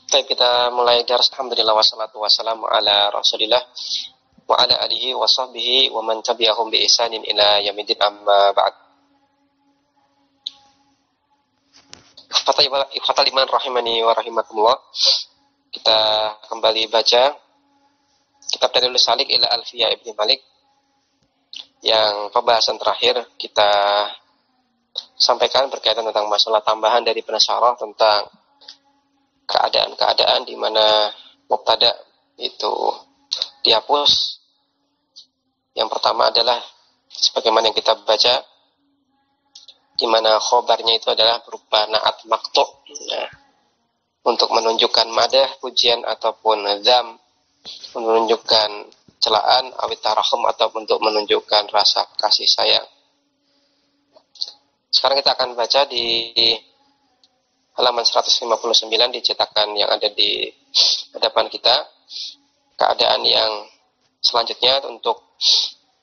Baik, kita mulai dars. Alhamdulillah wassalatu wassalamu ala Rasulillah wa ala alihi wa sahbihi wa man tabi'ahum bi ihsanin ila yaumil amma ba'd. Ikhwatal iman rahimani wa rahimakumullah. Kita kembali baca kitab Dalilus Salik ila Alfiyah Ibnu Malik, yang pembahasan terakhir kita sampaikan berkaitan tentang masalah tambahan dari penasyarah tentang keadaan-keadaan di mana mubtada itu dihapus. Yang pertama adalah sebagaimana yang kita baca, di mana khobarnya itu adalah berupa na'at maqtu', untuk menunjukkan madah, pujian, ataupun dzam, menunjukkan celaan, awit tarahum, atau untuk menunjukkan rasa kasih sayang. Sekarang kita akan baca di halaman 159 di cetakan yang ada di hadapan kita, keadaan yang selanjutnya untuk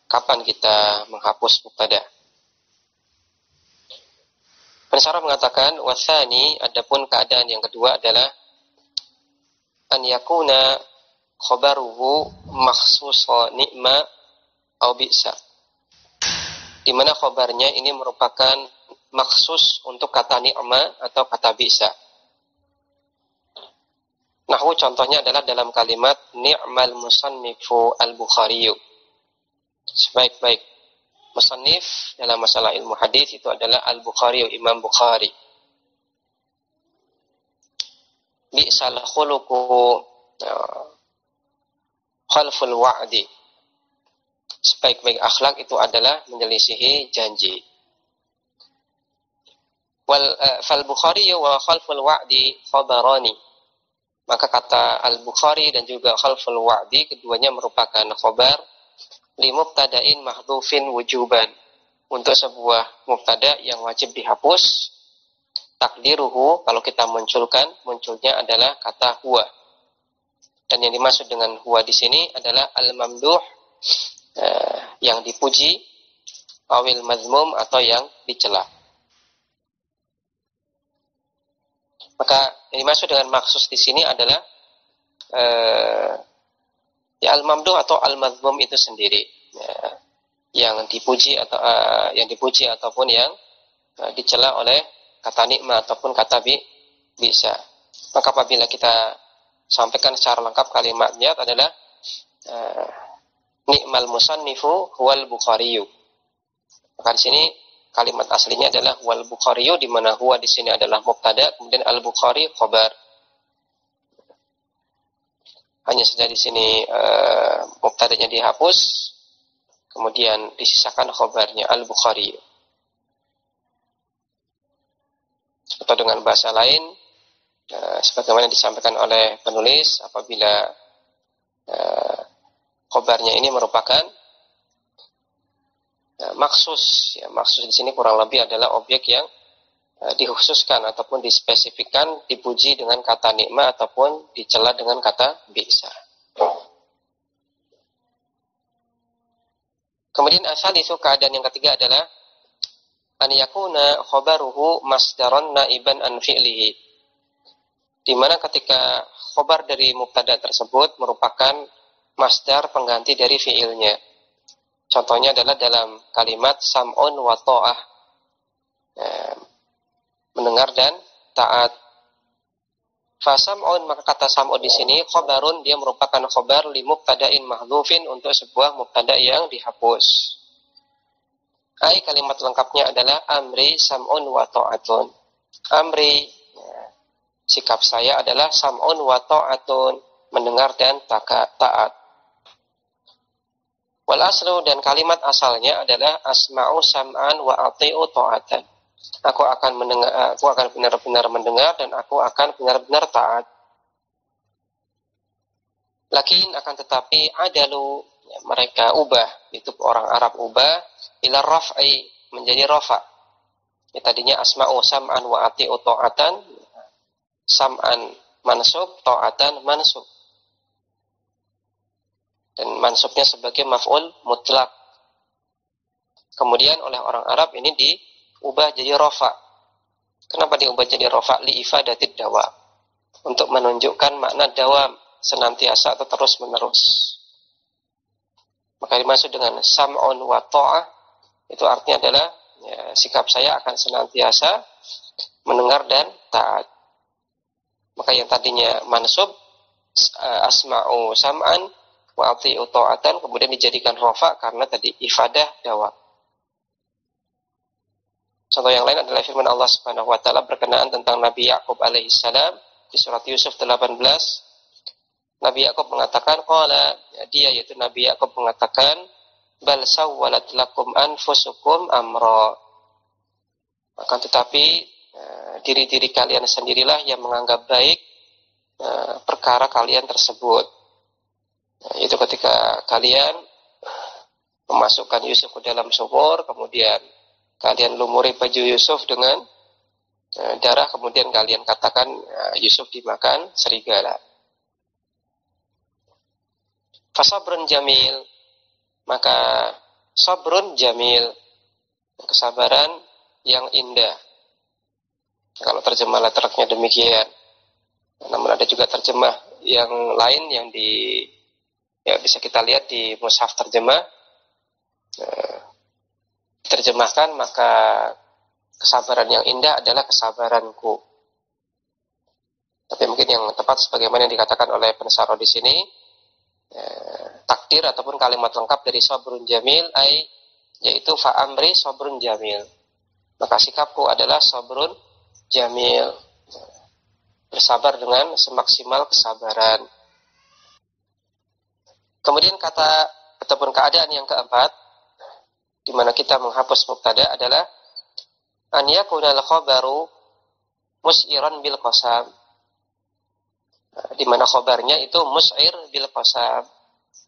kapan kita menghapus mubtada. Pensyarah mengatakan, wasani, adapun keadaan yang kedua adalah an yakuna khabaruhu makhsusa ni'ma au bi'sa, di mana khabarnya ini merupakan maksus untuk kata ni'ma atau kata bi'sa. Nahwu contohnya adalah dalam kalimat ni'mal musannifu al-Bukhariyu. Sebaik-baik musannif dalam masalah ilmu hadis itu adalah al-Bukhariyu, Imam Bukhari. Bi'sal khuluqu khalful wa'di. Sebaik-baik akhlak itu adalah menyelisihi janji. Fal Bukhari wa khalful wa'di khabarani. Maka kata al-Bukhari dan juga khalful wa'di, keduanya merupakan khabar li mubtada'in mahdhufin wujuban, untuk sebuah mubtada yang wajib dihapus. Takdiruhu, kalau kita munculnya adalah kata huwa. Dan yang dimaksud dengan huwa di sini adalah al-mamduh, yang dipuji, awil mazmum, atau yang dicela. Maka yang dimaksud dengan maksus di sini adalah ya al-mamduh atau al-mazmum itu sendiri, yang dipuji atau ataupun yang dicela oleh kata nikma ataupun kata bisa. Maka apabila kita sampaikan secara lengkap kalimatnya adalah ni'mal musannifu huwal Bukhariyu. Maka di sini kalimat aslinya adalah huwal Bukhariyu, di mana huwa di sini adalah mubtada, kemudian al-Bukhari khabar. Hanya saja di sini mubtadanya dihapus, kemudian disisakan khabarnya al-Bukhari. Atau dengan bahasa lain, sebagaimana disampaikan oleh penulis, apabila khabarnya ini merupakan maksus, ya, maksus di sini kurang lebih adalah objek yang dikhususkan ataupun dispesifikkan, dipuji dengan kata nikma ataupun dicela dengan kata bi'sa. Kemudian asal itu keadaan yang ketiga adalah an yakuna khabaruhu masdaran naiban an fi'lihi, di mana ketika khabar dari mubtada tersebut merupakan masdar pengganti dari fi'ilnya. Contohnya adalah dalam kalimat sam'un wa ta'ah, mendengar dan taat. Fasam'un, maka kata sam'un di sini khabarun, dia merupakan khabar li mubtada'in mahdhufin, untuk sebuah mubtada yang dihapus. Ai, kalimat lengkapnya adalah amri sam'un wa ta'atun. Amri, sikap saya adalah sam'un wa ta'atun, mendengar dan taat. Wal aslu, dan kalimat asalnya adalah asma'u sam'an wa ati'u ta'atan. Aku akan benar-benar mendengar dan aku akan benar-benar taat. Lakin, akan tetapi, adalu, ya, mereka ubah, itu orang Arab ubah, ila raf'i, menjadi rafa. Ya, tadinya asma'u sam'an wa ati'u ta'atan, sam'an mansub, ta'atan mansub. Dan mansubnya sebagai maf'ul mutlak. Kemudian oleh orang Arab ini diubah jadi rafa. Kenapa diubah jadi rafa? Li ifadatid dawa. untuk menunjukkan makna dawam, senantiasa atau terus menerus. Maka dimaksud dengan sam'un wa ta'ah itu artinya adalah sikap saya akan senantiasa mendengar dan taat. Maka yang tadinya mansub asma'u sam'an wa ati'u ta'atan kemudian dijadikan rafa karena tadi ifadah dawam. Contoh yang lain adalah firman Allah Subhanahu wa taala berkenaan tentang Nabi Yakub alaihissalam di surat Yusuf 18. Nabi Yakub mengatakan dia yaitu Nabi Yakub mengatakan bal sawwalat lakum anfusukum amra. Akan tetapi diri-diri kalian sendirilah yang menganggap baik perkara kalian tersebut. Itu ketika kalian memasukkan Yusuf ke dalam sumur, kemudian kalian lumuri baju Yusuf dengan darah, kemudian kalian katakan Yusuf dimakan serigala. Fasabrun jamil, maka sabrun jamil, kesabaran yang indah. Kalau terjemah letternya demikian. Namun ada juga terjemah yang lain yang bisa kita lihat di mushaf terjemah. Diterjemahkan maka kesabaran yang indah adalah kesabaranku. Tapi mungkin yang tepat sebagaimana yang dikatakan oleh Pensaro di sini, takdir ataupun kalimat lengkap dari sabrun jamil yaitu fa'amri sabrun jamil. Maka sikapku adalah sabrun jamil, bersabar dengan semaksimal kesabaran. Kemudian kata ataupun keadaan yang keempat di mana kita menghapus mubtada adalah an yakunal khabaru mus'iran bil qasam, di mana khabarnya itu mus'ir bil qasam,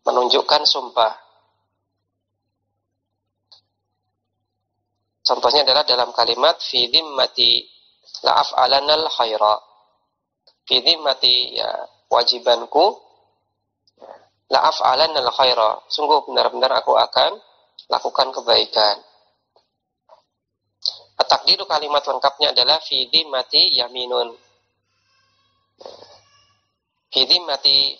menunjukkan sumpah. Contohnya adalah dalam kalimat fi dhimmati la af'alanal khaira. Fi dhimmati, ya wajibanku, la af'alanal khaira, sungguh benar-benar aku akan lakukan kebaikan. At-taqdiru kalimat lengkapnya adalah fi dhimmati yaminun. Fi dhimmati,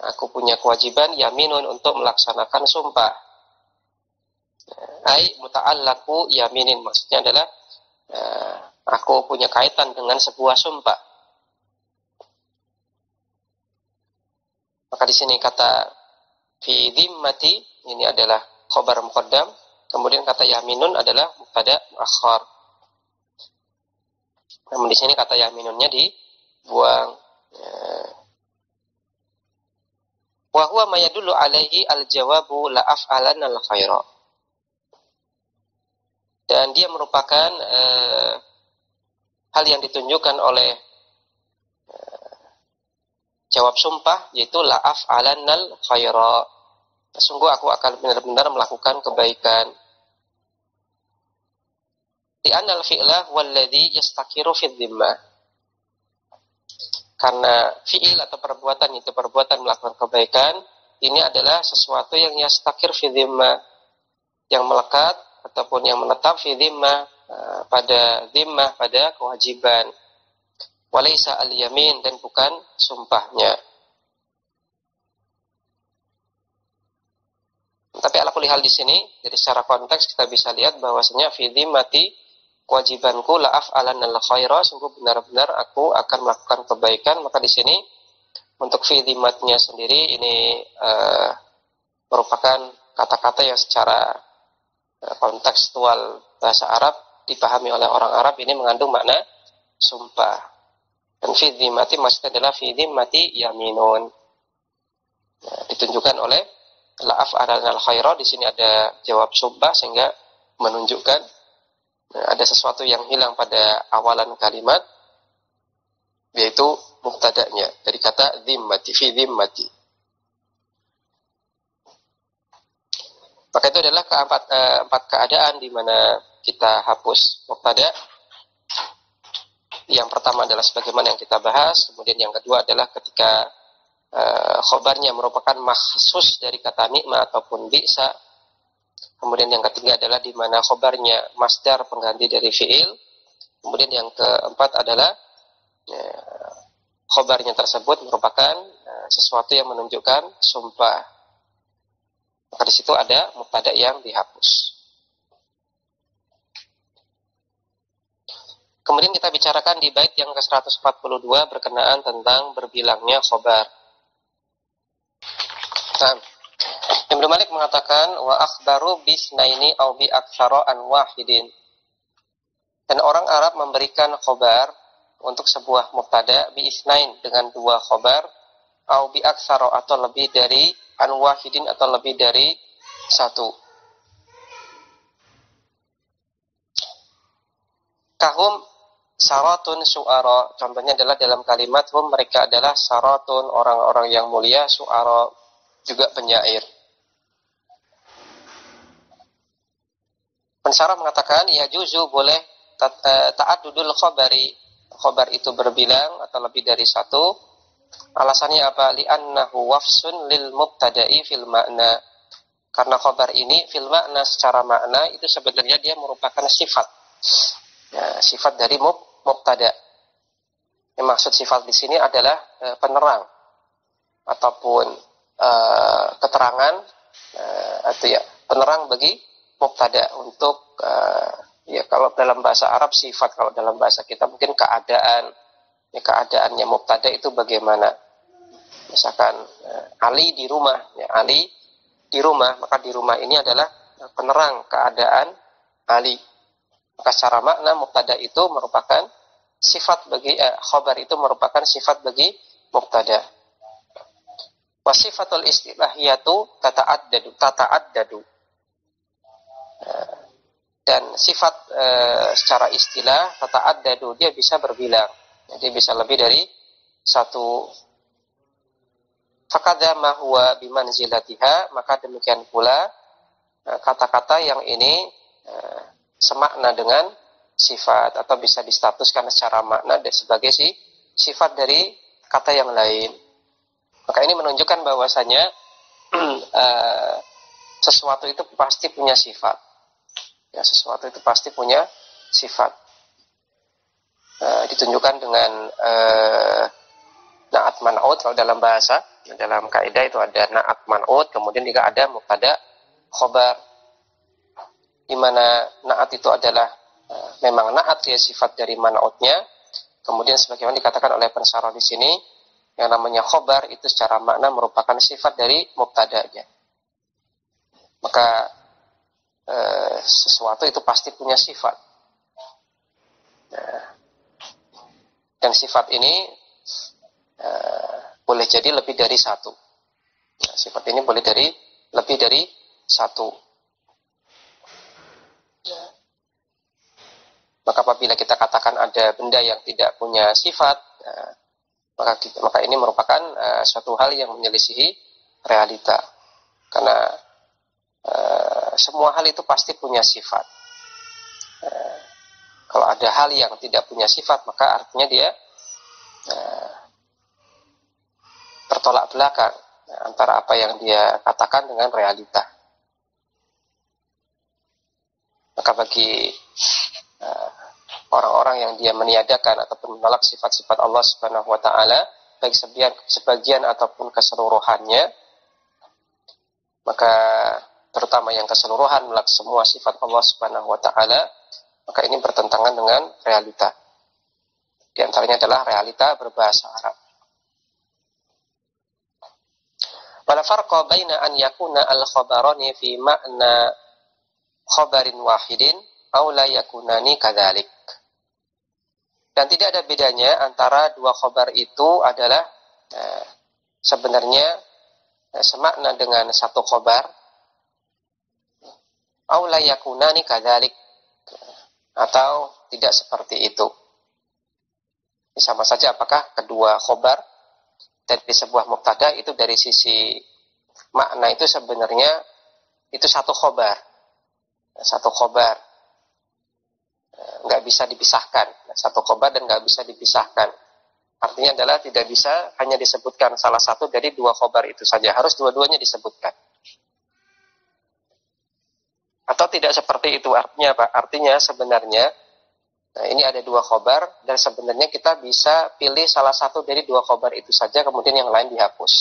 aku punya kewajiban, yaminun, untuk melaksanakan sumpah. Ai muta'allaku yaminin, maksudnya adalah aku punya kaitan dengan sebuah sumpah. Maka di sini kata fi dhimmati ini adalah khobar muqaddam, kemudian kata yaminun adalah mubtada muakhkhar. Namun di sini kata yaminunnya dibuang. Wa huwa ma yadullu alaihi al-jawabu la af'alanal khaira. Dan dia merupakan hal yang ditunjukkan oleh jawab sumpah, yaitu la af'alanal khaira. Sungguh aku akan benar-benar melakukan kebaikan. Li'annal fi'la walladhi yastakiru fid dhimmah. Karena fi'il atau perbuatan itu perbuatan melakukan kebaikan, ini adalah sesuatu yang yastakir fid dhimmah, yang melekat ataupun yang menetap fi dhimmah, pada dhimmah, pada kewajiban. Walaysa al-yamin, dan bukan sumpahnya. Tapi ala kulli hal di sini, jadi secara konteks kita bisa lihat bahwasanya fi dhimmati, kewajibanku la af'alanal khaira, sungguh benar-benar aku akan melakukan kebaikan. Maka di sini untuk fi dhimmatnya sendiri ini merupakan kata-kata yang secara kontekstual bahasa Arab dipahami oleh orang Arab, ini mengandung makna sumpah. Dan fi dhimmati maksudnya adalah fi dhimmati yaminun. Ditunjukkan oleh la af'alanal khaira, di sini ada jawab sumpah sehingga menunjukkan ada sesuatu yang hilang pada awalan kalimat, yaitu mubtada'nya dari kata dhimmati, fi dhimmati. Maka itu adalah empat keadaan di mana kita hapus mubtada. Yang pertama adalah sebagaimana yang kita bahas, kemudian yang kedua adalah ketika khobarnya merupakan makhsus dari kata nikmah ataupun bi'sa. Kemudian yang ketiga adalah di mana khobarnya masdar pengganti dari fi'il. Kemudian yang keempat adalah khobarnya tersebut merupakan sesuatu yang menunjukkan sumpah. Maka di situ ada mubtada yang dihapus. Kemudian kita bicarakan di bait yang ke-142 berkenaan tentang berbilangnya khobar. Nah, Ibnu Malik mengatakan wa akhbaru bisnaini au bi aktsara an wahidin. Dan orang Arab memberikan khobar untuk sebuah mubtada bi isnain dengan dua khobar au bi aktsara atau lebih dari an wahidin atau lebih dari satu. Kahum saratun su'ara, contohnya adalah dalam kalimat hum, mereka adalah saratun, orang-orang yang mulia, su'ara juga penyair. Pensyarah mengatakan ya juzu boleh ta'addudul khabari, khabar itu berbilang atau lebih dari satu. Alasannya apa? Li'annahu wafsun lil mubtada'i fil makna, karena khabar ini fil makna, secara makna itu sebenarnya dia merupakan sifat. Ya, sifat dari mubtada. Yang maksud sifat di sini adalah penerang ataupun keterangan atau ya penerang bagi mubtada untuk ya kalau dalam bahasa Arab sifat, kalau dalam bahasa kita mungkin keadaan. Ya, keadaannya mubtada itu bagaimana? Misalkan Ali di rumah, ya, Ali di rumah, maka di rumah ini adalah penerang keadaan Ali. Maka secara makna mubtada itu merupakan sifat bagi khabar itu merupakan sifat bagi mubtada. Wasifatul istilahiyatu tata'addadu. Dan sifat secara istilah tata'addadu, dia bisa berbilang. Jadi bisa lebih dari satu. Fakadha ma huwa bimanzilatiha, maka demikian pula kata-kata yang ini semakna dengan sifat atau bisa distatuskan secara makna sebagai sifat dari kata yang lain. Maka ini menunjukkan bahwasanya sesuatu itu pasti punya sifat. Ya, sesuatu itu pasti punya sifat. Ditunjukkan dengan na'at man'ut kalau dalam bahasa, dalam kaidah itu ada na'at man'ut, kemudian juga ada mubtada khobar, di mana na'at itu adalah memang na'at ya, sifat dari man'utnya. Kemudian sebagaimana dikatakan oleh pensyarah di sini, yang namanya khobar itu secara makna merupakan sifat dari mubtadanya. Maka sesuatu itu pasti punya sifat. Dan sifat ini boleh jadi lebih dari satu. Sifat ini boleh lebih dari satu. Maka apabila kita katakan ada benda yang tidak punya sifat, maka ini merupakan suatu hal yang menyelisihi realita. Karena semua hal itu pasti punya sifat. Kalau ada hal yang tidak punya sifat, maka artinya dia bertolak belakang antara apa yang dia katakan dengan realita. Maka bagi orang-orang yang dia meniadakan ataupun menolak sifat-sifat Allah Subhanahu wa taala, baik sebagian ataupun keseluruhannya, maka terutama yang keseluruhan menolak semua sifat Allah Subhanahu wa taala, maka ini bertentangan dengan realita. Di antaranya adalah realita berbahasa Arab. Wala farqa baina an yakuna al-khabarani fi ma'na khabarin wahidin aw la yakunani kadzalik. Dan tidak ada bedanya antara dua khabar itu adalah sebenarnya semakna dengan satu khabar, aw la yakunani kadzalik, atau tidak seperti itu. Sama saja apakah kedua khobar dari sebuah mubtada itu dari sisi makna itu sebenarnya itu satu khobar. Satu khobar. Nggak bisa dipisahkan. Satu khobar dan nggak bisa dipisahkan. Artinya adalah tidak bisa hanya disebutkan salah satu dari dua khobar itu saja. Harus dua-duanya disebutkan. Atau tidak seperti itu. Artinya apa? Artinya sebenarnya Nah, ini ada dua khobar, dan sebenarnya kita bisa pilih salah satu dari dua khobar itu saja, kemudian yang lain dihapus.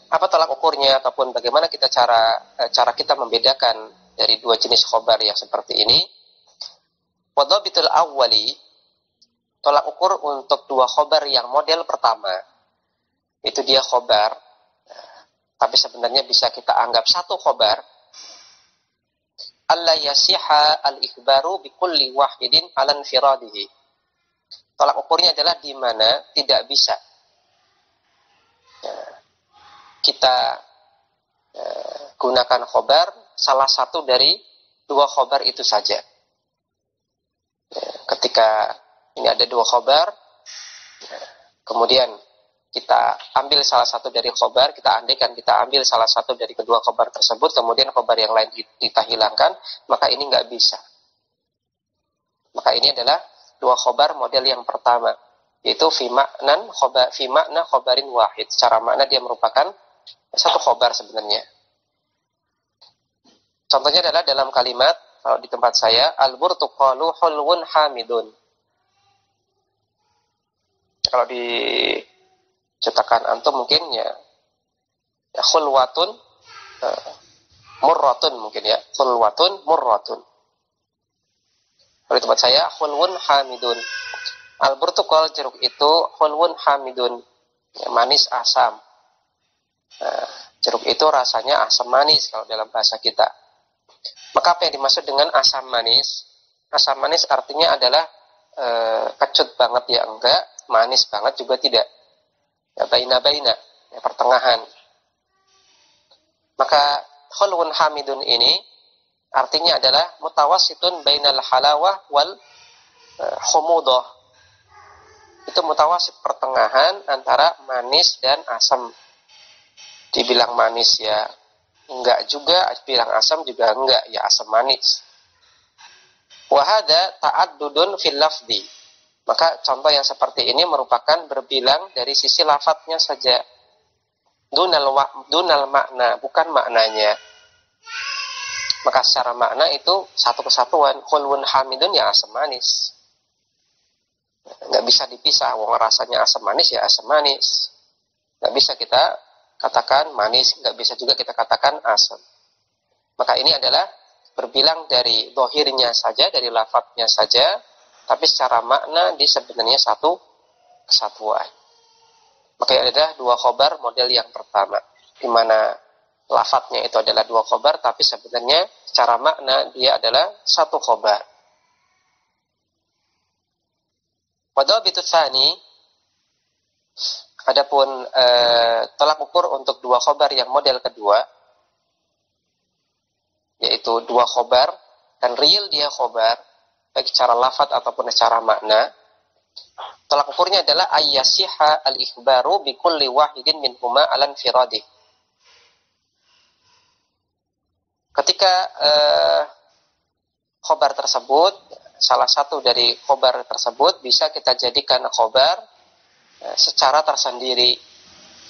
Apa tolak ukurnya, ataupun bagaimana kita cara kita membedakan dari dua jenis khobar yang seperti ini? Wadhabitul awwali, tolak ukur untuk dua khobar yang model pertama, itu dia khobar, tapi sebenarnya bisa kita anggap satu khobar. Alla yasiha al-ikhbaru bikulli wahidin alan firadihi. Tolak ukurnya adalah di mana tidak bisa kita gunakan khobar salah satu dari dua khobar itu saja. Ketika ini ada dua khobar, kemudian kita ambil salah satu dari khobar, kita andaikan kita ambil salah satu dari kedua khobar tersebut, kemudian khobar yang lain kita hilangkan, maka ini nggak bisa. Maka ini adalah dua khobar model yang pertama, yaitu fi makna khobarin wahid. Secara makna dia merupakan satu khobar sebenarnya. Contohnya adalah dalam kalimat, kalau di tempat saya, al-burtuqalu hulwun hamidun. Kalau di cetakan antum mungkin ya khulwatun murratun mungkin ya, khulwatun murratun. Kalau di tempat saya khulwun hamidun. Al-burtuqal, jeruk itu, khulwun hamidun, ya, manis asam. Jeruk itu rasanya asam manis kalau dalam bahasa kita. Maka apa yang dimaksud dengan asam manis? Asam manis artinya adalah kecut banget ya enggak, manis banget juga tidak. Ya, baina-baina, ya, pertengahan. Maka khulwun hamidun ini artinya adalah mutawassitun bainal halawah wal humudah. Itu mutawassit, pertengahan antara manis dan asam. Dibilang manis ya enggak juga, bilang asam juga enggak, ya asam manis. Wa hadza ta'addudun fil lafzi. Maka contoh yang seperti ini merupakan berbilang dari sisi lafadznya saja. Dunal makna, bukan maknanya. Maka secara makna itu satu kesatuan. Khulwun hamidun ya asam manis. Nggak bisa dipisah. Wong rasanya asam manis ya asam manis. Nggak bisa kita katakan manis, nggak bisa juga kita katakan asam. Maka ini adalah berbilang dari dohirnya saja, dari lafadznya saja, tapi secara makna di sebenarnya satu kesatuan. Maka ini adalah dua khobar model yang pertama, di mana lafadznya itu adalah dua khobar, tapi sebenarnya secara makna dia adalah satu khobar. Wadhabitu tsani, adapun tolak ukur untuk dua khobar yang model kedua, yaitu dua khobar dan real dia khobar, baik secara lafadz ataupun secara makna. Tolak ukurnya adalah ayyasiha al-ikhbaru bi kulli wahidin minhuma alan firadi. Ketika khobar tersebut, salah satu dari khobar tersebut bisa kita jadikan khobar secara tersendiri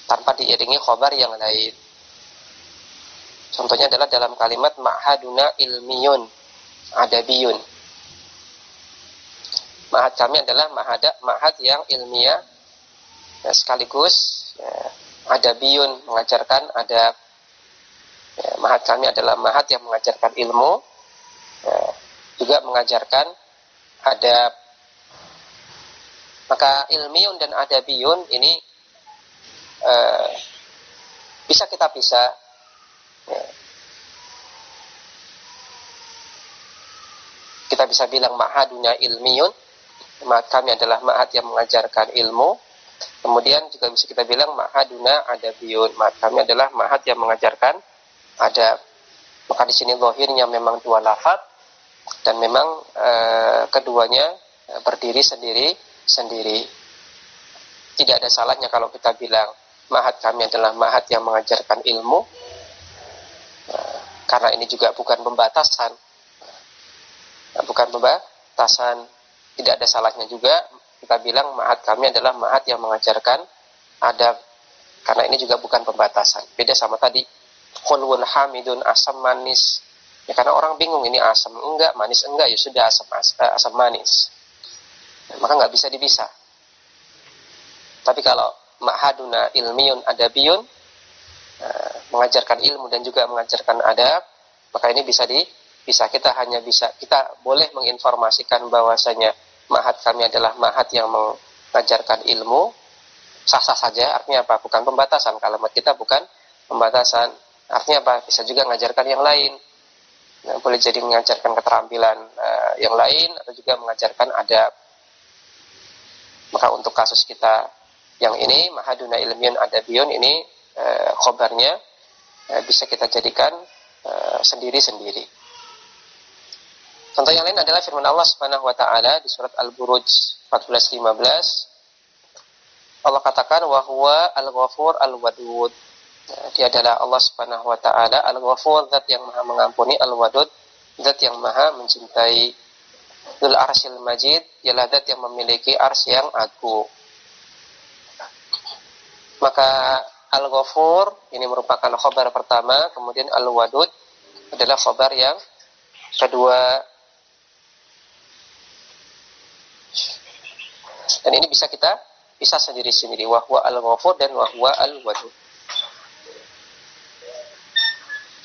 tanpa diiringi khobar yang lain. Contohnya adalah dalam kalimat ma'haduna ilmiyun adabiyun. Ma'had kami adalah ma'had yang ilmiah, ya, sekaligus ya, adabiyun, mengajarkan adab. Ya, ma'had kami adalah ma'had yang mengajarkan ilmu, ya, juga mengajarkan adab. Maka ilmiyun dan adabiyun ini bisa kita pisah. Ya. Kita bisa bilang ma'haduna ilmiyun, ma'had kami adalah ma'had yang mengajarkan ilmu. Kemudian juga bisa kita bilang ma'haduna adabiyun, ma'had kami adalah ma'had yang mengajarkan adab. Maka di sini zahirnya memang dua lafaz dan memang keduanya berdiri sendiri. Tidak ada salahnya kalau kita bilang ma'had kami adalah ma'had yang mengajarkan ilmu, karena ini juga bukan pembatasan. Tidak ada salahnya juga kita bilang ma'had kami adalah ma'had yang mengajarkan adab, karena ini juga bukan pembatasan. Beda sama tadi khulwun hamidun asam manis, Ya karena orang bingung, ini asam enggak, manis enggak, ya sudah asam manis. Ya, maka nggak bisa dipisah. Tapi kalau ma'haduna ilmiyun adabiyun, mengajarkan ilmu dan juga mengajarkan adab, maka ini bisa kita boleh menginformasikan bahwasanya ma'had kami adalah ma'had yang mengajarkan ilmu, sah-sah saja. Artinya apa? Bukan pembatasan. Kalimat kita bukan pembatasan. Artinya apa? Bisa juga mengajarkan yang lain. Nah, boleh jadi mengajarkan keterampilan yang lain atau juga mengajarkan adab. Maka untuk kasus kita yang ini, Mahaduna Ilmiyun Adabiyun, ini khobarnya bisa kita jadikan sendiri-sendiri. Contoh yang lain adalah firman Allah Subhanahu wa taala di surat Al-Buruj 14:15. Allah katakan wa huwa al-ghafur al-wadud. Dia adalah Allah Subhanahu wa taala al-ghafur, zat yang maha mengampuni, al-wadud, zat yang maha mencintai. Dzul arsyil majid, ialah zat yang memiliki arsy yang agung. Maka al-ghafur ini merupakan khabar pertama, kemudian al-wadud adalah khabar yang kedua. Dan ini bisa kita pisah sendiri-sendiri, wahwa al-ghafur dan wahwa al-wadud.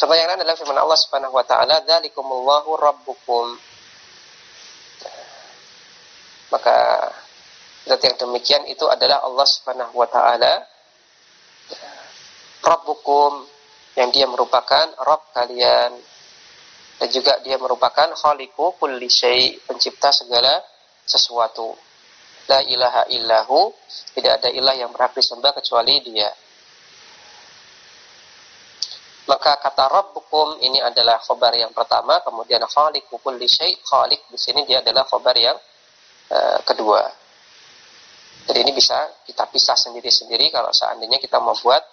Contoh yang lain adalah firman Allah Subhanahu wa taala, dzalikumullahu rabbukum. Maka zat yang demikian itu adalah Allah Subhanahu wa taala rabbukum, yang dia merupakan Rabb kalian, dan juga dia merupakan khaliqu kulli syai, pencipta segala sesuatu. La ilaha illahu, tidak ada ilah yang berhak disembah kecuali dia. Maka kata rabbukum ini adalah khabar yang pertama, kemudian khaliqu kulli syai, khaliq di sini dia adalah khabar yang kedua. Jadi ini bisa kita pisah sendiri-sendiri kalau seandainya kita membuat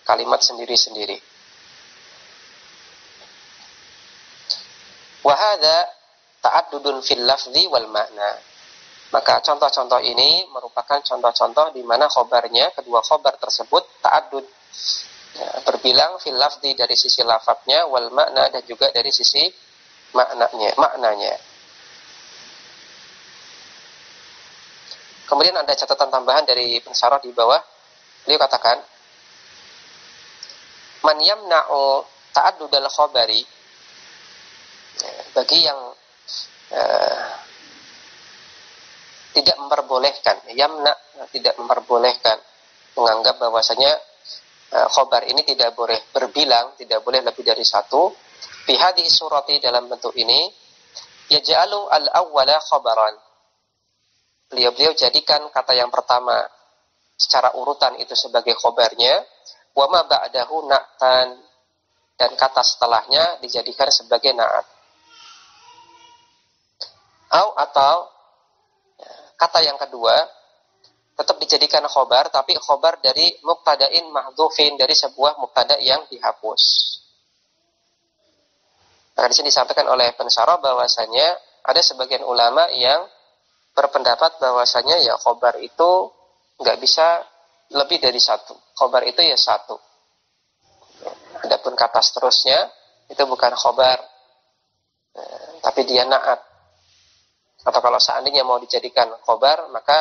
kalimat sendiri-sendiri. Wa hadza ta'addudun fil lafzi wal makna. Maka contoh-contoh ini merupakan contoh-contoh di mana khobarnya, kedua khobar tersebut ta'addud, berbilang fil lafzi dari sisi lafadznya, wal makna dan juga dari sisi maknanya. Kemudian ada catatan tambahan dari pensyarah di bawah. Beliau katakan, man yamna'u ta'addudal khabari, bagi yang tidak memperbolehkan, yamna tidak memperbolehkan, menganggap bahwasanya khobar ini tidak boleh berbilang, tidak boleh lebih dari satu. Fi hadhihi surati, dalam bentuk ini, yaj'alu al-awwala khabaran. Beliau jadikan kata yang pertama secara urutan itu sebagai khobarnya, wa ma ba'dahu na'tan, dan kata setelahnya dijadikan sebagai na'at. Atau kata yang kedua tetap dijadikan khobar, tapi khobar dari mubtada'in mahdhufin, dari sebuah mubtada yang dihapus. Maka di sini disampaikan oleh pensyarah bahwasanya ada sebagian ulama yang berpendapat bahwasanya ya khobar itu nggak bisa lebih dari satu. Khobar itu ya satu. Adapun kata seterusnya itu bukan khobar, tapi dia na'at. Atau kalau seandainya mau dijadikan khobar, maka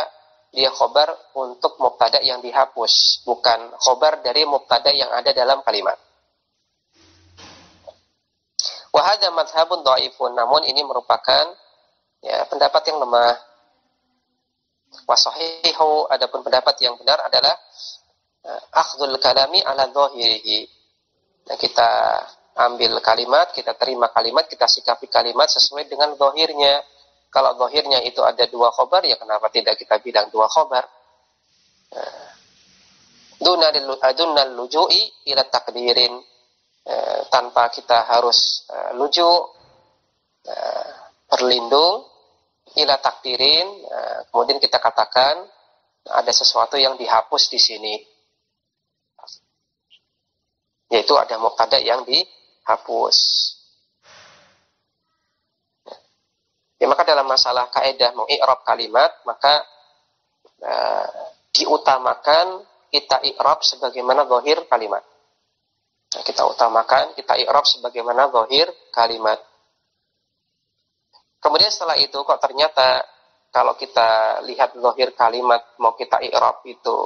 dia khobar untuk mubtada yang dihapus, bukan khobar dari mubtada yang ada dalam kalimat. Wa hadza madhhabun dhaifun, namun ini merupakan pendapat yang lemah. Wa sahihu, adapun pendapat yang benar adalah akhdhul kalami ala dhahirihi. Nah, kita ambil kalimat, kita terima kalimat, kita sikapi kalimat sesuai dengan dhahirnya. Kalau zahirnya itu ada dua khobar, ya kenapa tidak kita bilang dua khobar? Dunal luju'i ila takdirin, tanpa kita harus luju, berlindung, ila takdirin, kemudian kita katakan ada sesuatu yang dihapus di sini, yaitu ada mubtada yang dihapus. Ya, maka dalam masalah kaidah mengi'rab kalimat, maka diutamakan kita i'rab sebagaimana zahir kalimat. Nah, kita utamakan, kita i'rab sebagaimana zahir kalimat. Kemudian setelah itu kok ternyata kalau kita lihat zahir kalimat mau kita i'rab itu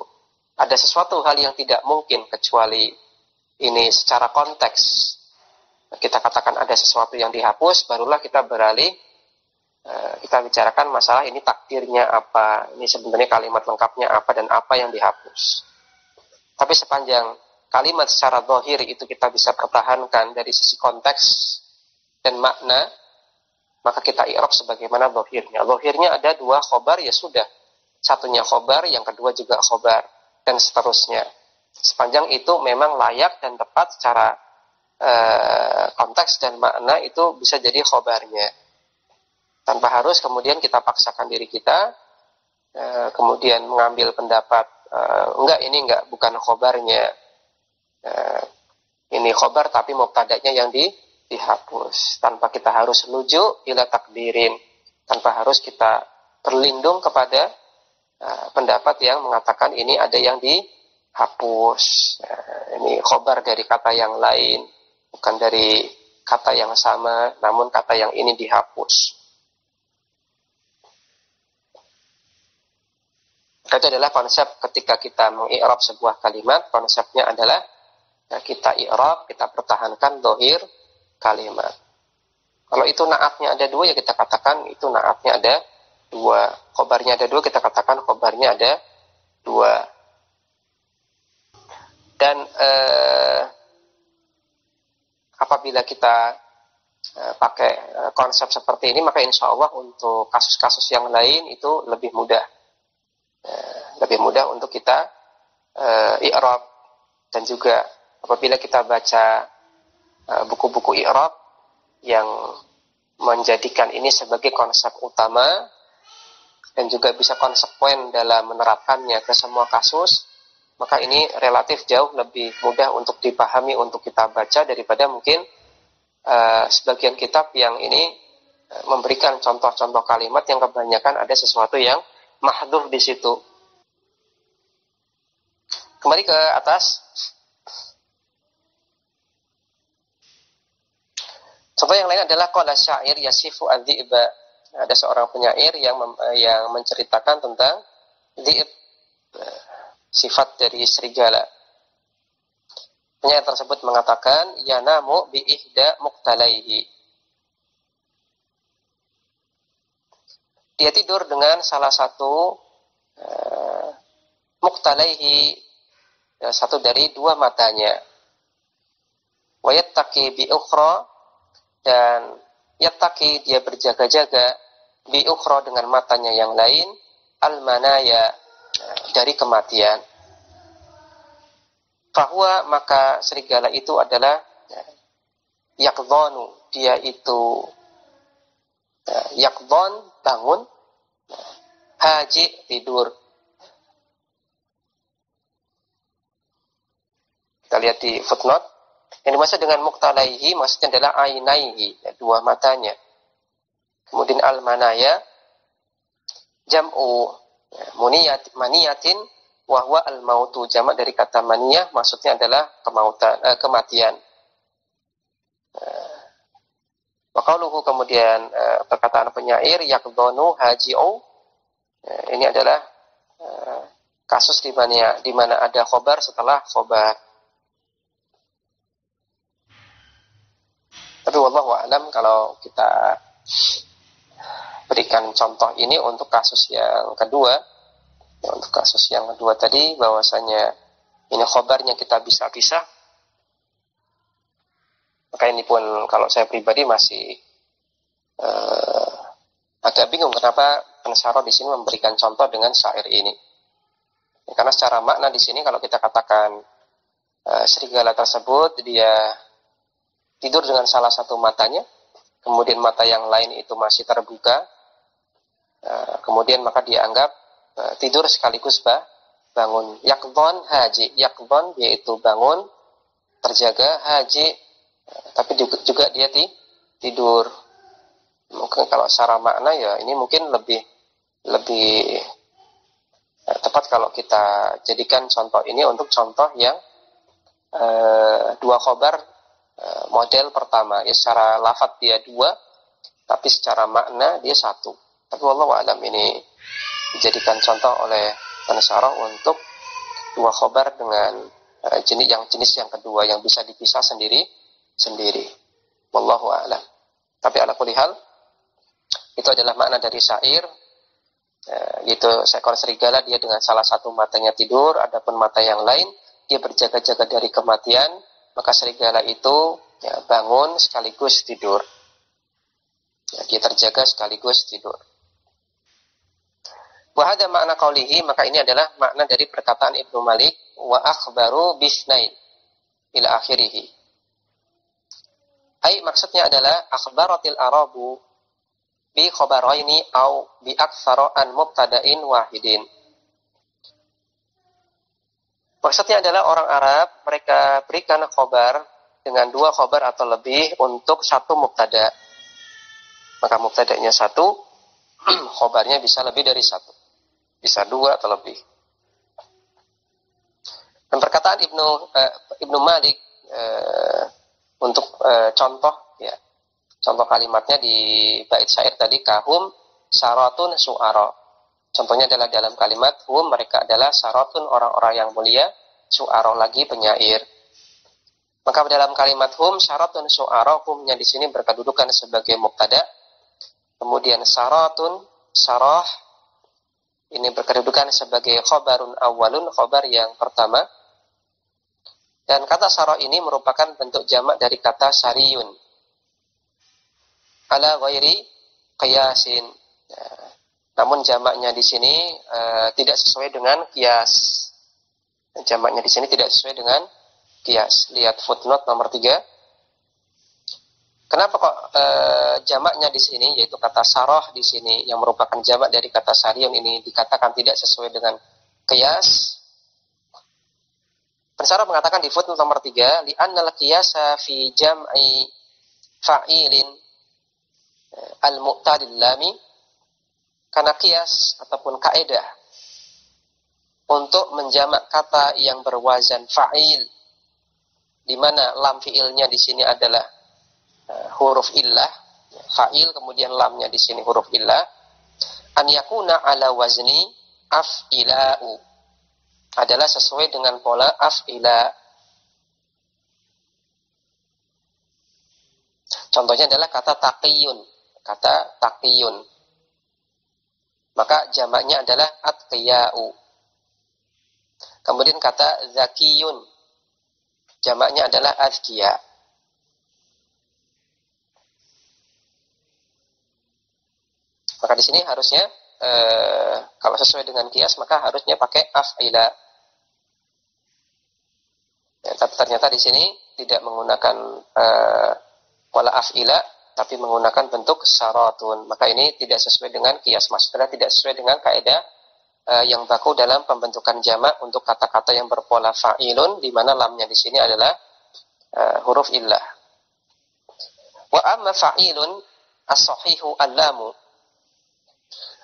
ada sesuatu hal yang tidak mungkin kecuali ini secara konteks. Kita katakan ada sesuatu yang dihapus, barulah kita beralih, kita bicarakan masalah ini takdirnya apa, ini sebenarnya kalimat lengkapnya apa dan apa yang dihapus. Tapi sepanjang kalimat secara zahir itu kita bisa pertahankan dari sisi konteks dan makna, maka kita i'rab sebagaimana zahirnya. Zahirnya ada 2 khobar, ya sudah. Satunya khobar, yang kedua juga khobar, dan seterusnya. Sepanjang itu memang layak dan tepat secara konteks dan makna, itu bisa jadi khobarnya. Tanpa harus kemudian kita paksakan diri kita, kemudian mengambil pendapat, bukan khobarnya. Ini khobar tapi mubtada'nya yang dihapus. Tanpa kita harus luju ila takdirin. Tanpa harus kita berlindung kepada pendapat yang mengatakan ini ada yang dihapus. Ini khobar dari kata yang lain, bukan dari kata yang sama, namun kata yang ini dihapus. Itu adalah konsep ketika kita mengi'rab sebuah kalimat. Konsepnya adalah kita i'rab, kita pertahankan zahir kalimat. Kalau itu naatnya ada 2, ya kita katakan itu naatnya ada 2. Khobarnya ada 2, kita katakan khobarnya ada 2. Dan apabila kita pakai konsep seperti ini, maka insya Allah untuk kasus-kasus yang lain itu lebih mudah. Lebih mudah untuk kita i'rab. Dan juga apabila kita baca buku-buku i'rab yang menjadikan ini sebagai konsep utama dan juga bisa konsekuen dalam menerapkannya ke semua kasus, maka ini relatif jauh lebih mudah untuk dipahami, untuk kita baca daripada mungkin sebagian kitab yang ini memberikan contoh-contoh kalimat yang kebanyakan ada sesuatu yang mahdhuf di situ. Kembali ke atas. Contoh yang lain adalah qala syair yasifu adz-dzi'ba. Ada seorang penyair yang menceritakan tentang dzi'b, sifat dari serigala. Penyair tersebut mengatakan yanamu bi ihda muqtalaihi. Dia tidur dengan salah satu muqtalaihi, satu dari 2 matanya. Wa yattaqi bi ukhra, dan yattaqi dia berjaga-jaga bi ukhra dengan matanya yang lain, al manaya dari kematian. Fahuwa, maka serigala itu adalah yakdhanu, dia itu yakdhon bangun, haji tidur. Kita lihat di footnote. Yang dimaksud dengan muqtalaihi maksudnya adalah ainaihi, 2 matanya. Kemudian al-manaya jam'u maniyatin wa huwa al-mautu, jamak dari kata maniyah, maksudnya adalah kematian. Wa qauluhu, kemudian perkataan penyair yaqdhanu haji'u, ini adalah kasus di mana ada khobar setelah khobar. Tapi wallahu a'lam, kalau kita berikan contoh ini untuk kasus yang kedua, untuk kasus yang kedua tadi, bahwasanya ini khobarnya kita bisa pisah, maka ini pun kalau saya pribadi masih agak bingung kenapa Pensyarah di sini memberikan contoh dengan syair ini. Karena secara makna di sini kalau kita katakan serigala tersebut dia tidur dengan salah satu matanya, kemudian mata yang lain itu masih terbuka, kemudian maka dia anggap tidur sekaligus bangun. Yakdhon haji, yakdhon yaitu bangun, terjaga, haji tapi juga dia tidur. Mungkin kalau secara makna ya ini mungkin lebih tepat kalau kita jadikan contoh ini untuk contoh yang dua khobar model pertama. Ya, secara lafadz dia dua, tapi secara makna dia satu. Tapi wallahu a'lam ini dijadikan contoh oleh penasyarah untuk dua khobar dengan jenis yang kedua yang bisa dipisah sendiri. Wallahu a'lam. Tapi ala kulli hal itu adalah makna dari syair, yaitu seekor serigala dia dengan salah satu matanya tidur, adapun mata yang lain dia berjaga-jaga dari kematian, maka serigala itu ya, bangun sekaligus tidur. Ya, dia terjaga sekaligus tidur. Wa hadza makna qaulihi, maka ini adalah makna dari perkataan Ibnu Malik, wa akhbaru bisnain ila akhirih. Ai maksudnya adalah akhbaratil arabu bi khabaraini au bi aktsara an mubtada'in wahidin. Maksudnya adalah orang Arab mereka berikan khabar dengan dua khabar atau lebih untuk satu mubtada. Maka mubtada'nya satu, khabarnya bisa lebih dari satu. Bisa dua atau lebih. Dan perkataan Ibnu Malik untuk contoh ya. Contoh kalimatnya di bait syair tadi, kahum saratun su'ara. Contohnya adalah dalam kalimat hum, mereka adalah saratun, orang-orang yang mulia, su'ara lagi penyair. Maka dalam kalimat hum saratun su'ara, humnya di sini berkedudukan sebagai mubtada. Kemudian saratun, sarah ini berkedudukan sebagai khabarun awalun, khabar yang pertama. Dan kata sarah ini merupakan bentuk jamak dari kata sariyun. Ala ghairi qiyasin. Ya. Namun jamaknya di sini tidak sesuai dengan qiyas. Jamaknya di sini tidak sesuai dengan qiyas. Lihat footnote nomor 3. Kenapa kok jamaknya di sini, yaitu kata sarah di sini yang merupakan jamak dari kata sariyun ini dikatakan tidak sesuai dengan qiyas? Pensyarah mengatakan di footnote nomor 3, li'annal qiyasa fi jam'i fa'ilin al-mu'tadil lami, karena qiyas ataupun kaidah untuk menjamak kata yang berwazan fa'il, di mana lam fi'ilnya di sini adalah huruf illah, fa'il kemudian lamnya di sini huruf illah, an yakuna ala wazni af'ila'u, adalah sesuai dengan pola af'ila. Contohnya adalah kata taqiyun. Maka jamaknya adalah atqiya'u. Kemudian kata zakiyun. Jamaknya adalah azkiya. Maka di sini harusnya kalau sesuai dengan qiyas maka harusnya pakai af'ila. Ya, tapi ternyata di sini tidak menggunakan pola af'ila, tapi menggunakan bentuk saratun. Maka ini tidak sesuai dengan qiyas, maksudnya tidak sesuai dengan kaidah yang baku dalam pembentukan jamak untuk kata-kata yang berpola fa'ilun, di mana lamnya di sini adalah huruf illah. Wa amma fa'ilun as-sahihu al-lamu.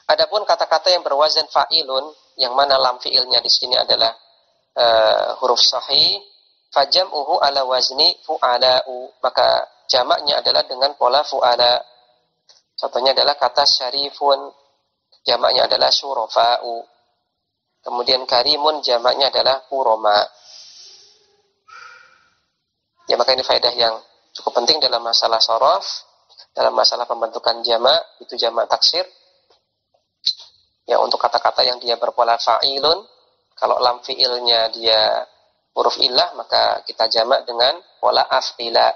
Adapun kata-kata yang berwazan fa'ilun, yang mana lam fi'ilnya di sini adalah huruf sahih, fajam'uhu ala wazni fu'ala'u, maka jamaknya adalah dengan pola fu'ala. Contohnya adalah kata syarifun, jamaknya adalah syurafa'u. Kemudian karimun, jamaknya adalah kuroma. Ya, maka ini faedah yang cukup penting dalam masalah sorof, dalam masalah pembentukan jamak, itu jamak taksir. Ya, untuk kata-kata yang dia berpola fa'ilun, kalau lam fi'ilnya dia huruf illah, maka kita jamak dengan pola af'ila.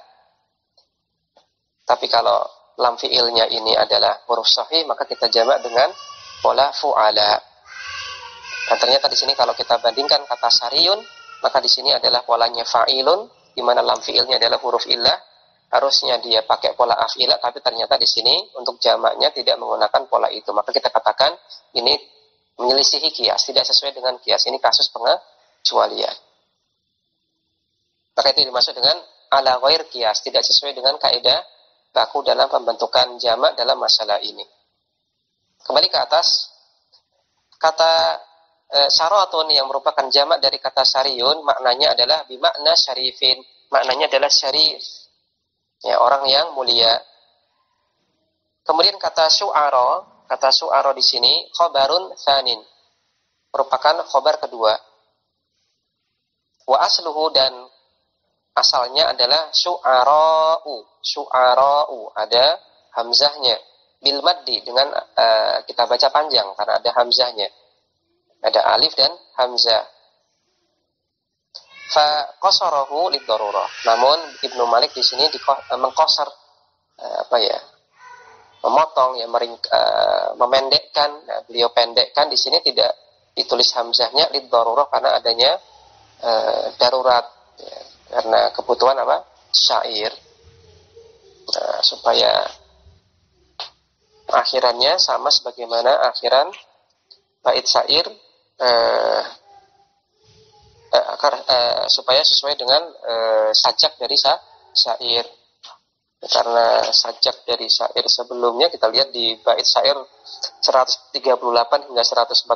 Tapi kalau lam fi'ilnya ini adalah huruf sahih, maka kita jamak dengan pola fu'ala. Dan ternyata di sini kalau kita bandingkan kata sariyun, maka di sini adalah polanya fa'ilun, di mana lam fi'ilnya adalah huruf illah. Harusnya dia pakai pola af'ila, tapi ternyata di sini untuk jamaknya tidak menggunakan pola itu. Maka kita katakan ini menyelisihi qiyas, tidak sesuai dengan qiyas. Ini kasus pengecualian. Maka itu dimaksud dengan ala ghair qiyas, tidak sesuai dengan kaidah baku dalam pembentukan jamak dalam masalah ini. Kembali ke atas, kata syaratun yang merupakan jamak dari kata syariun, maknanya adalah bimakna syarifin, maknanya adalah syarif, ya, orang yang mulia. Kemudian kata syu'ara di sini khabarun tsanin, merupakan khabar kedua. Wa asluhu, dan asalnya adalah syu'ara'u, ada hamzahnya, bil maddi, dengan kita baca panjang karena ada hamzahnya, ada alif dan hamzah. Fa qasarahu lid-darurah. Namun Ibnu Malik di sini mengqasar, memotong, ya, memendekkan. Nah, beliau pendekkan di sini, tidak ditulis hamzahnya lid-darurah karena adanya darurat, ya, karena kebutuhan syair, supaya akhirannya sama sebagaimana akhiran bait syair, supaya sesuai dengan sajak dari syair. Karena sajak dari syair sebelumnya kita lihat di bait syair 138 hingga 141.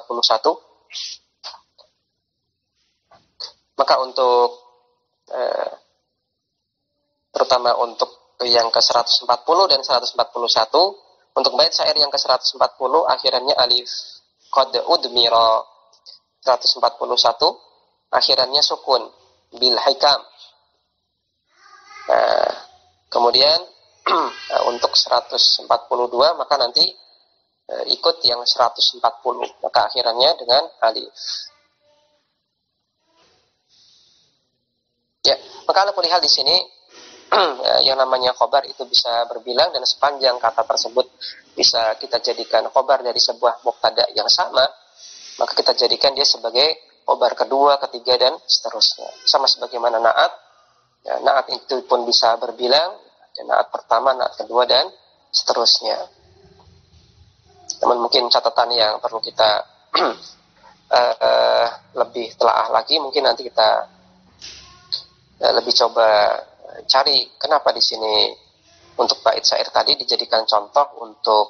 Maka untuk terutama untuk yang ke 140 dan 141, untuk bait syair yang ke 140 akhirannya alif qad udmira, 141 akhirannya sukun bil hikam. Kemudian untuk 142 maka nanti ikut yang 140, maka akhirannya dengan alif. Ya, maka ala kulli hal di sini yang namanya khobar itu bisa berbilang, dan sepanjang kata tersebut bisa kita jadikan khobar dari sebuah mubtada yang sama, maka kita jadikan dia sebagai khobar kedua, ketiga, dan seterusnya. Sama sebagaimana naat, ya, naat itu pun bisa berbilang, ya, naat pertama, naat kedua, dan seterusnya. Namun mungkin catatan yang perlu kita lebih telaah lagi, mungkin nanti kita lebih coba cari kenapa di sini untuk bait syair tadi dijadikan contoh untuk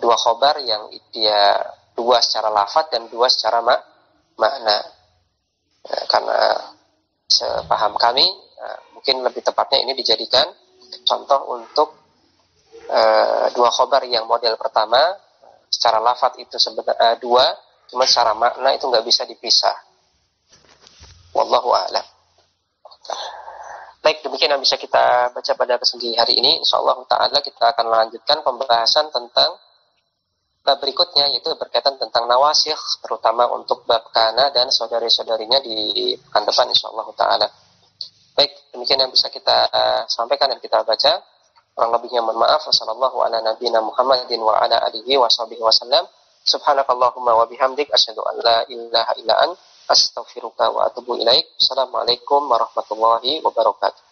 dua khobar yang dia dua secara lafadz dan dua secara makna. Karena sepaham kami mungkin lebih tepatnya ini dijadikan contoh untuk dua khobar yang model pertama secara lafadz itu sebenarnya dua, cuma secara makna itu nggak bisa dipisah. Wallahu a'lam. Baik, demikian yang bisa kita baca pada kesempatan hari ini. Insyaallah ta'ala kita akan lanjutkan pembahasan tentang bab berikutnya, yaitu berkaitan tentang nawasikh, terutama untuk bab kana dan saudari-saudarinya di pekan depan insyaallah ta'ala. Baik, demikian yang bisa kita sampaikan dan kita baca. Kurang lebihnya mohon maaf. Wassallallahu ala nabiyina Muhammadin wa ala alihi wa sahbihi wasallam. Subhanakallahumma wa bihamdik asyhadu an la ilaha illa anta astaghfiruka wa atubu ilaik. Assalamualaikum warahmatullahi wabarakatuh.